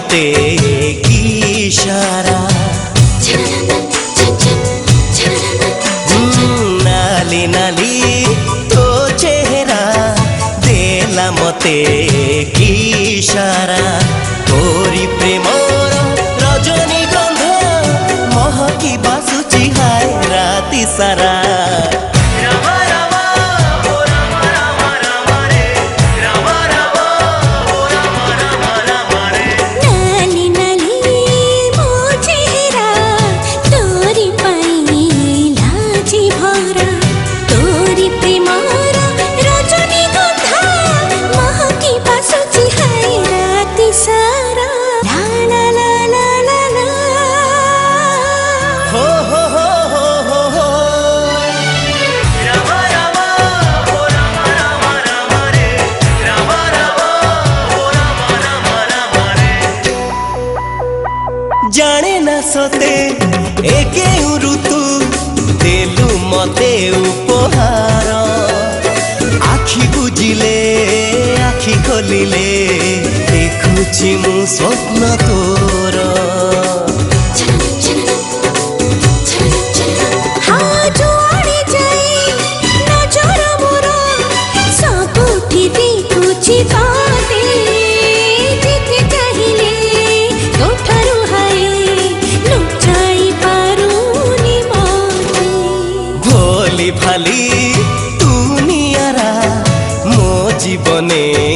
मते की इशारा नाली नाली तो चेहरा देला मते की इशारा तोरी प्रेमर रजनी गंध महकी बासुची हाय राति सारा जाने ना सोते एके ऋतु देलु मते उपहार आखि बुझिले आखि खोलिले देखुछि मु स्वप्न तोर भाली दुनियारा मो जीवने